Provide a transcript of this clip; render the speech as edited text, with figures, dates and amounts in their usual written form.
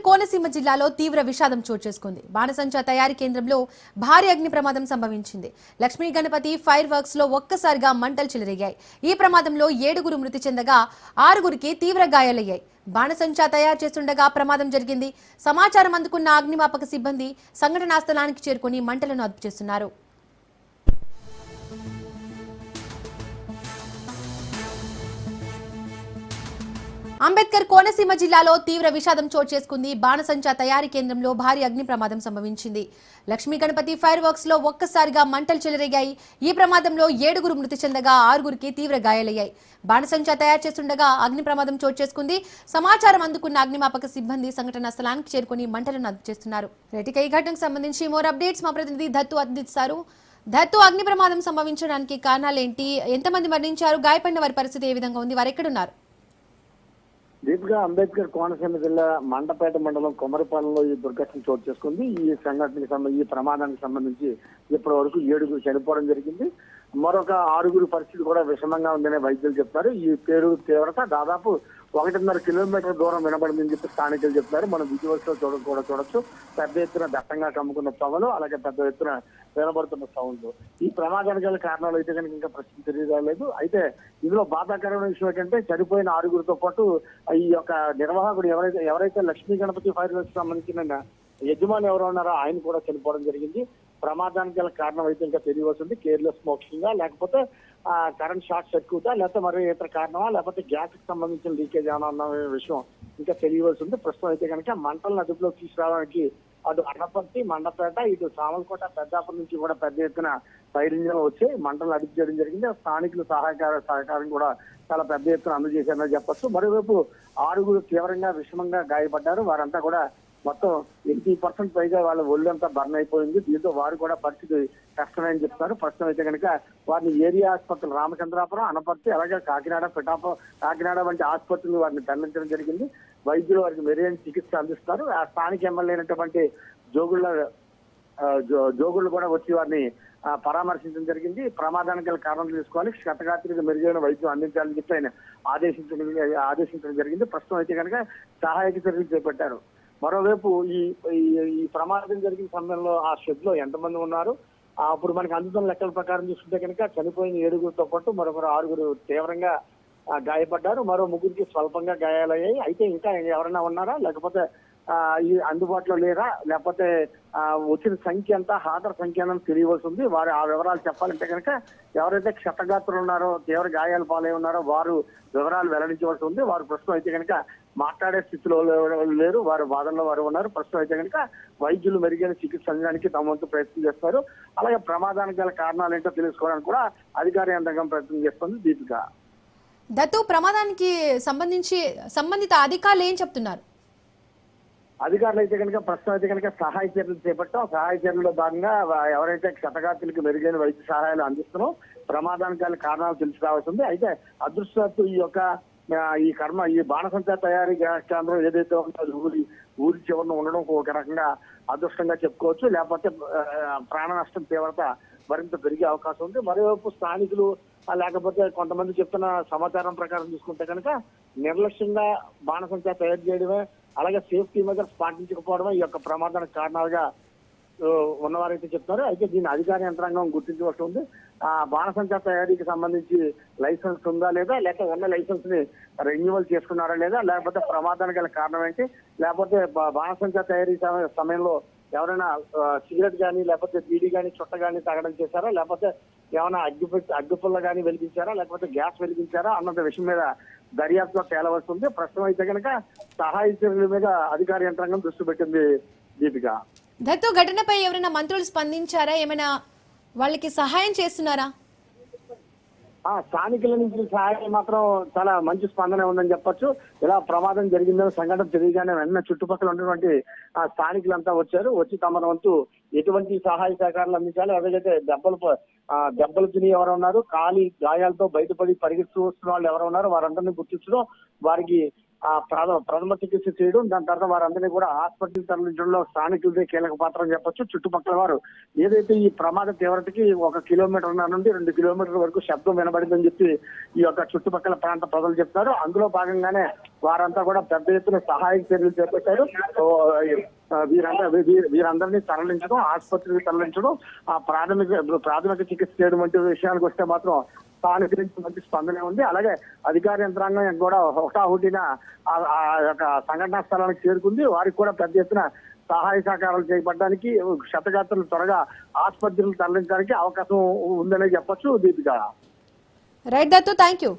కోనసీమ జిల్లాలో తీవ్ర విషాదం చోటు చేసుకుంది. బాణసంచా తయారీ కేంద్రంలో భారీ అగ్ని ప్రమాదం సంభవించింది. లక్ష్మీ గణపతి ఫైర్ వర్క్స్ లో ఒక్కసారిగా మంటలు చెలరేగాయి. ఈ ప్రమాదంలో 7 మృతి చెందగా 6 తీవ్ర గాయాలయ్యాయి. బాణసంచా తయారు చేస్తుండగా ప్రమాదం జరిగింది. సమాచారం అందుకున్న అగ్నిమాపక సిబ్బంది సంఘటనా స్థలానికి చేరుకుని మంటలను అదుపు చేస్తున్నారు. అంబేద్కర్ కోనసీమ జిల్లాలో తీవ్ర విషాదం చోటు చేసుకుంది. బాణసంచా తయారీ కేంద్రంలో భారీ అగ్ని ప్రమాదం సంభవించింది. లక్ష్మీ గణపతి ఫైర్ వర్క్స్ లో ఒక్కసారిగా మంటలు చెలరేగాయి. ఈ ప్రమాదంలో 7 మృతి చెందగా 6 తీవ్ర గాయాలయ్యాయి. బాణసంచా తయారు చేస్తుండగా అగ్ని ప్రమాదం చోటు చేసుకుంది. సమాచారం అందుకున్న అగ్నిమాపక సిబ్బంది సంఘటనా స్థలానికి చేరుకుని మంటలను అదుపు చేస్తున్నారు. ఈ ఘటనకు సంబంధించి మోర్ అప్డేట్స్ మా ప్రతినిధి దత్తు అందిస్తారు. దత్తు, అగ్ని ప్రమాదం సంభవించడానికి కారణాలేంటి? ఎంతమంది మరణించారు? గాయపడిన వారి పరిస్థితి ఏ విధంగా ఉంది? వారు ఎక్కడున్నారు? దీపుగా అంబేద్కర్ కోనసీమ జిల్లా మండపేట మండలం కొమరపాలెంలో ఈ దుర్ఘటన చోటు చేసుకుంది. ఈ సంఘటనకి ఈ ప్రమాదానికి సంబంధించి ఇప్పటి వరకు 7 చనిపోవడం జరిగింది. మరొక 6 పరిస్థితి కూడా విషమంగా ఉందనే వైద్యులు చెప్తారు. ఈ పేరు తీవ్రత దాదాపు 1.5 కిలోమీటర్ దూరం వినబడిందని చెప్పి స్థానికులు చెప్తారు. మనం విజువల్స్ లో చూడొచ్చు. పెద్ద ఎత్తున దట్టంగా కమ్ముకున్న పొగలు, అలాగే పెద్ద ఎత్తున వినబడుతున్న సౌండ్. ఈ ప్రమాదానికి గల కారణాలు అయితే కనుక ఇంకా ప్రశ్న తెలియలేదు. అయితే ఇందులో బాధాకరమైన విషయం ఏంటంటే చనిపోయిన 6 పాటు ఈ యొక్క నిర్వాహకుడు ఎవరైతే లక్ష్మీ గణపతి ఫైర్ వర్క్స్ సంబంధించిన యజమాని ఎవరు ఉన్నారో ఆయన కూడా చనిపోవడం జరిగింది. ప్రమాదానికి గల కారణం అయితే ఇంకా తెలియవలసింది. కేర్లెస్ స్మోకింగ్ లేకపోతే కరెంట్ షార్ట్ సర్క్యూటా, లేకపోతే మరి ఇతర కారణమా, లేకపోతే గ్యాస్ కి సంబంధించిన లీకేజ్ ఏమన్నా అన్న విషయం ఇంకా తెలియవలసింది. ప్రస్తుతం అయితే కనుక మంటలను అదుపులోకి తీసుకురావడానికి అటు అనపర్తి, మండపేట, ఇటు సామలకోట, పెద్దాపురం నుంచి కూడా పెద్ద ఎత్తున ఫైర్ ఇంజిన్లు వచ్చి మంటలను అదుపు చేయడం జరిగింది. స్థానికులు సహకారం కూడా చాలా పెద్ద ఎత్తున అందజేశారని చెప్పొచ్చు. మరోవైపు 6 తీవ్రంగా విషమంగా గాయపడ్డారు. వారంతా కూడా మొత్తం 80% పైగా వాళ్ళ ఒళ్ళంతా బర్న్ అయిపోయింది. దీంతో వారు కూడా పరిస్థితి కష్టమే అని చెప్తారు. ప్రస్తుతం అయితే కనుక వారిని ఏరియా ఆసుపత్రులు రామచంద్రాపురం, అనపర్తి, అలాగే కాకినాడ వంటి ఆసుపత్రులు వారిని తరలించడం జరిగింది. వైద్యులు వారికి మెరుగైన చికిత్స అందిస్తారు. ఆ స్థానిక ఎమ్మెల్యే అయినటువంటి జోగుళ్ళు కూడా వచ్చి వారిని పరామర్శించడం జరిగింది. ప్రమాదానికి గల కారణం తీసుకోవాలి, క్షతగాత్రికి మెరుగైన వైద్యం అందించాలని చెప్పి ఆయన ఆదేశించడం జరిగింది. ప్రస్తుతం అయితే కనుక సహాయక చర్యలు చేపట్టారు. మరోవైపు ఈ ప్రమాదం జరిగిన సమయంలో ఆ షెడ్ లో ఎంతమంది ఉన్నారు? అప్పుడు మనకి అందుతున్న లెక్కల ప్రకారం చూస్తుంటే కనుక చనిపోయిన 7 పాటు మరొకరు 6 తీవ్రంగా గాయపడ్డారు. మరో 3 స్వల్పంగా గాయాలయ్యాయి. అయితే ఇంకా ఎవరైనా ఉన్నారా, లేకపోతే ఈ అందుబాటులో లేరా, లేకపోతే వచ్చిన సంఖ్య ఎంత, హాజరు సంఖ్య అని తెలియవలసి ఉంది. వారు ఆ వివరాలు చెప్పాలంటే కనుక ఎవరైతే క్షతగాత్రులు ఉన్నారో, తీవ్ర గాయాలు పాలై ఉన్నారో వారు వివరాలు వెల్లడించవలసి ఉంది. వారు ప్రస్తుతం అయితే కనుక మాట్లాడే స్థితిలో లేరు. వారు వాదనలో వారు ఉన్నారు. ప్రస్తుతం అయితే కనుక వైద్యులు మెరుగైన చికిత్స అందించడానికి తమ వంతు ప్రయత్నం చేస్తారు. అలాగే ప్రమాదానికి గల కారణాలు ఏంటో తెలుసుకోవడానికి కూడా అధికార యంత్రాంగం ప్రయత్నం చేస్తుంది. దీపిక, దత్తు, ప్రమాదానికి సంబంధిత అధికారులు ఏం చెప్తున్నారు? అధికారులు అయితే కనుక ప్రస్తుతం అయితే కనుక సహాయ చర్యలు చేపట్టాం. సహాయ చర్యల్లో భాగంగా ఎవరైతే క్షతగాత్రులకు మెరుగైన వైద్య సహాయాలు అందిస్తున్నారో ప్రమాదానికి గల కారణాలు తెలిసి రావాల్సింది. అయితే అదృష్టవత్తు ఈ బాణసంచా తయారీ కేంద్రం ఏదైతే ఉందో ఊరి చివరన ఉండడం ఒక రకంగా అదృష్టంగా చెప్పుకోవచ్చు. లేకపోతే ప్రాణ నష్టం తీవ్రత మరింత పెరిగే అవకాశం ఉంది. మరోవైపు స్థానికులు లేకపోతే కొంతమంది చెప్తున్న సమాచారం ప్రకారం చూసుకుంటే కనుక నిర్లక్ష్యంగా బాణసంచా తయారు చేయడమే, అలాగే సేఫ్టీ మెజర్స్ పాటించకపోవడమే ఈ యొక్క ప్రమాదానికి కారణాలుగా ఉన్నవారైతే చెప్తారు. అయితే దీన్ని అధికార యంత్రాంగం గుర్తించవలసి ఉంది. బాణసంచా తయారీకి సంబంధించి లైసెన్స్ ఉందా లేదా, లేక ఉన్న లైసెన్స్ ని రెన్యువల్ చేసుకున్నారా లేదా, లేకపోతే ప్రమాదానికి గల కారణం ఏంటి, లేకపోతే బాణసంచా తయారీ సమయంలో ఎవరైనా సిగరెట్ కానీ, లేకపోతే బీడీ కానీ, చుట్ట కానీ తాగడం చేశారా, లేకపోతే ఏమైనా అగ్గిపుల్ల కానీ వెలిగించారా, లేకపోతే గ్యాస్ వెలిగించారా అన్న విషయం మీద దర్యాప్తులో తేలవలసి ఉంది. ప్రస్తుతం అయితే కనుక సహాయ చర్యల మీద అధికార యంత్రాంగం దృష్టి పెట్టింది. దీపిక, దత్తు, ఘటనపై ఎవరైనా మంత్రులు స్పందించారా? ఏమైనా వాళ్ళకి సహాయం చేస్తున్నారా? స్థానికుల నుంచి సహాయం మాత్రం చాలా మంచి స్పందన ఉందని చెప్పొచ్చు. ఇలా ప్రమాదం జరిగిందని సంఘటన తెలియగానే వెంటనే చుట్టుపక్కల ఉన్నటువంటి స్థానికులంతా వచ్చి తమ వంతు ఎటువంటి సహాయ సహకారాలు అందించాలి, అదేదైతే దెబ్బలు తిని ఎవరు ఉన్నారు, గాయాలతో బయటపడి పరిగెత్తు వస్తున్న వాళ్ళు ఎవరు ఉన్నారు వారందరినీ గుర్తించడం, వారికి ప్రథమ చికిత్స చేయడం, దాని తర్వాత వారందరినీ కూడా హాస్పిటల్ తరలించడంలో స్థానికులదే కీలక పాత్ర అని చెప్పొచ్చు. చుట్టుపక్కల వారు ఏదైతే ఈ ప్రమాద తీవ్రతకి 1 కిలోమీటర్ నుండి 2 కిలోమీటర్ల వరకు శబ్దం వినబడిందని చెప్పి ఈ యొక్క చుట్టుపక్కల ప్రాంత ప్రజలు చెప్తారు. అందులో భాగంగానే వారంతా కూడా పెద్ద ఎత్తున సహాయక చర్యలు చేపట్టారు. వీరందరినీ తరలించడం, ఆసుపత్రికి తరలించడం, ఆ ప్రాథమిక చికిత్స చేయడం వంటి విషయానికి వస్తే మాత్రం స్థానిక నుంచి మంచి స్పందన ఉంది. అలాగే అధికార యంత్రాంగం కూడా హుటాహుటిన ఆ యొక్క సంఘటనా స్థలానికి చేరుకుంది. వారికి కూడా పెద్ద ఎత్తున సహాయ సహకారాలు చేపట్టడానికి, క్షతగాత్రులు త్వరగా ఆసుపత్రులు తరలించడానికి అవకాశం ఉందనే చెప్పొచ్చు. Deepika. Right Dattu, thank you.